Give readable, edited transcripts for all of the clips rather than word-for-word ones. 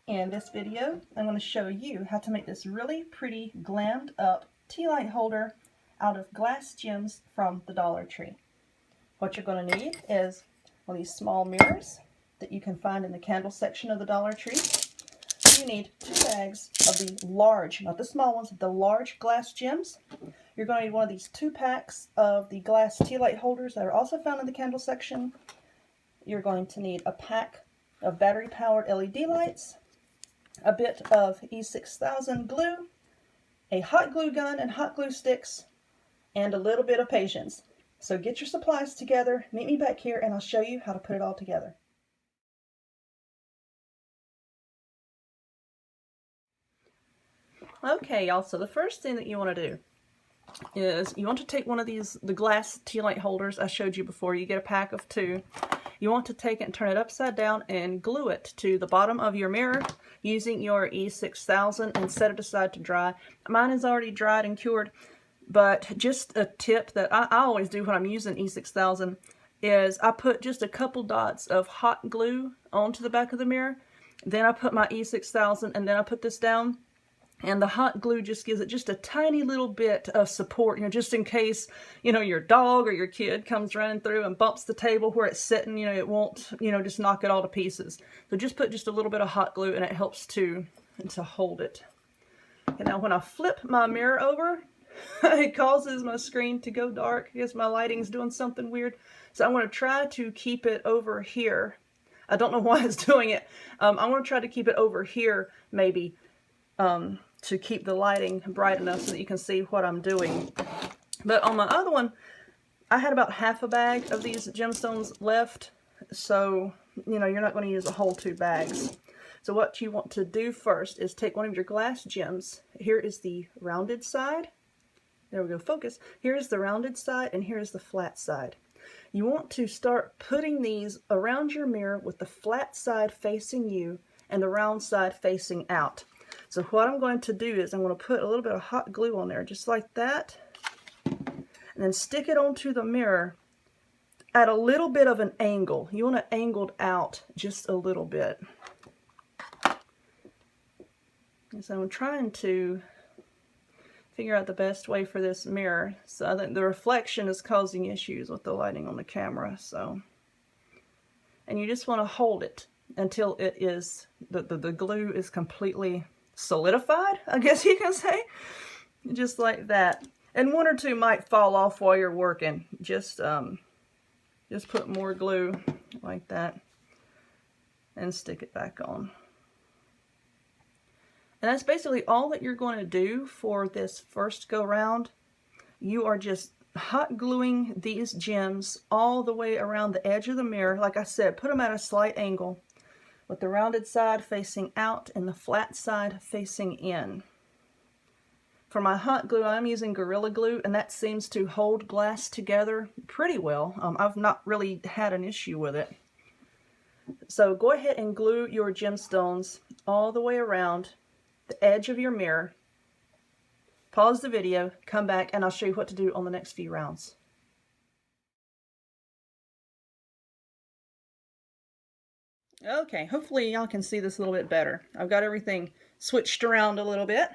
In this video, I'm going to show you how to make this really pretty glammed up tea light holder out of glass gems from the Dollar Tree. What you're going to need is one of these small mirrors that you can find in the candle section of the Dollar Tree. You need 2 bags of the large, not the small ones, the large glass gems. You're going to need one of these 2 packs of the glass tea light holders that are also found in the candle section. You're going to need a pack of battery-powered LED lights, a bit of E6000 glue, a hot glue gun and hot glue sticks, and a little bit of patience. So get your supplies together, meet me back here, and I'll show you how to put it all together. Okay, y'all, so the first thing that you want to do is you want to take one of these, the glass tea light holders I showed you before. You get a pack of 2. You want to take it and turn it upside down and glue it to the bottom of your mirror using your E6000 and set it aside to dry. Mine is already dried and cured, but just a tip that I always do when I'm using E6000 is I put just a couple dots of hot glue onto the back of the mirror. Then I put my E6000 and then I put this down. And the hot glue just gives it just a tiny little bit of support, just in case, your dog or your kid comes running through and bumps the table where it's sitting, it won't, just knock it all to pieces. So just put just a little bit of hot glue and it helps to hold it. And now when I flip my mirror over, it causes my screen to go dark. I guess my lighting's doing something weird. So I'm going to try to keep it over here. I don't know why it's doing it. I'm going to try to keep it over here, maybe. To keep the lighting bright enough so that you can see what I'm doing. But on my other one, I had about half a bag of these gemstones left, so you're not going to use a whole 2 bags. So what you want to do first is take one of your glass gems. Here is the rounded side. There we go, focus. Here is the rounded side and here is the flat side. You want to start putting these around your mirror with the flat side facing you and the round side facing out. So what I'm going to do is I'm going to put a little bit of hot glue on there, just like that, and then stick it onto the mirror at a little bit of an angle. You want it angled out just a little bit. And so I'm trying to figure out the best way for this mirror. So I think the reflection is causing issues with the lighting on the camera. And you just want to hold it until it is, the glue is completely solidified, I guess you can say. Just like that. And 1 or 2 might fall off while you're working. Just put more glue like that and stick it back on. And that's basically all that you're going to do for this first go round. You are just hot gluing these gems all the way around the edge of the mirror. Like I said, put them at a slight angle, with the rounded side facing out and the flat side facing in. For my hot glue, I'm using Gorilla Glue, and that seems to hold glass together pretty well. I've not really had an issue with it. So go ahead and glue your gemstones all the way around the edge of your mirror. Pause the video, come back, and I'll show you what to do on the next few rounds. Okay, hopefully y'all can see this a little bit better. I've got everything switched around a little bit.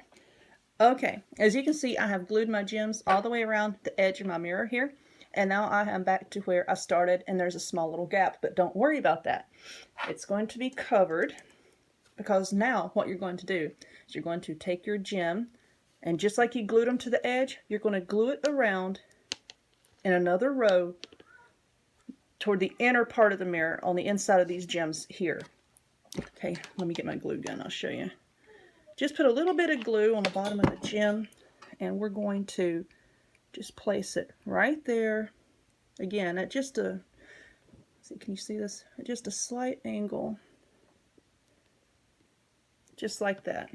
Okay, as you can see, I have glued my gems all the way around the edge of my mirror here. And now I am back to where I started, and there's a small little gap, but don't worry about that. It's going to be covered, because now what you're going to do is you're going to take your gem, and just like you glued them to the edge, you're going to glue it around in another row toward the inner part of the mirror on the inside of these gems here. Okay, let me get my glue gun, I'll show you. Just put a little bit of glue on the bottom of the gem, and we're going to just place it right there. Again, at just a, can you see this? At just a slight angle. Just like that.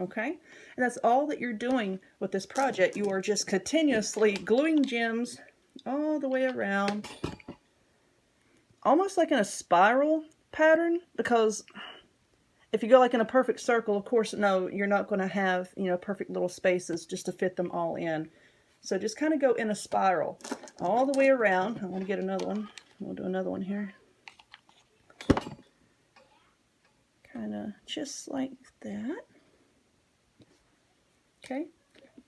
Okay? And that's all that you're doing with this project. You are just continuously gluing gems all the way around. Almost like in a spiral pattern, because if you go like in a perfect circle, of course, no, you're not going to have, perfect little spaces just to fit them all in. So just kind of go in a spiral all the way around. I want to get another one. We'll do another one here. Kind of just like that. Okay,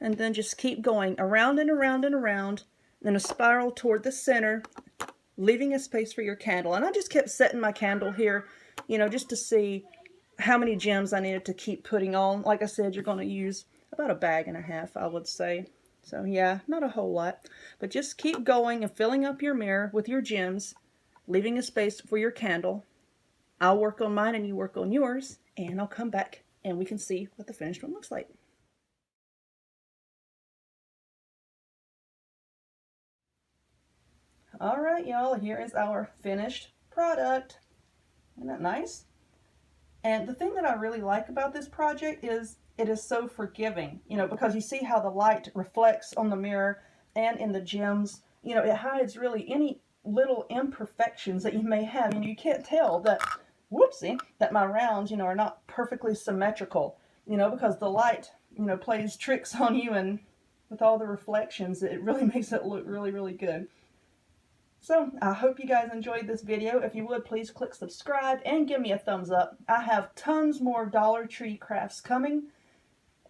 and then just keep going around and around and around, then a spiral toward the center, leaving a space for your candle. And I just kept setting my candle here, you know, just to see how many gems I needed to keep putting on. Like I said, you're going to use about 1.5 bags, I would say. So yeah, not a whole lot, but just keep going and filling up your mirror with your gems, leaving a space for your candle. I'll work on mine and you work on yours, and I'll come back and we can see what the finished one looks like. All right, y'all, here is our finished product. Isn't that nice? And the thing that I really like about this project is it is so forgiving, you know, because you see how the light reflects on the mirror and in the gems. You know, it hides really any little imperfections that you may have. You know, you can't tell that, whoopsie, that my rounds, you know, are not perfectly symmetrical, you know, because the light, you know, plays tricks on you, and with all the reflections, it really makes it look really, really good. So, I hope you guys enjoyed this video. If you would, please click subscribe and give me a thumbs up. I have tons more Dollar Tree crafts coming.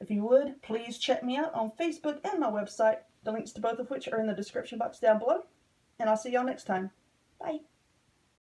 If you would, please check me out on Facebook and my website, the links to both of which are in the description box down below. And I'll see y'all next time. Bye.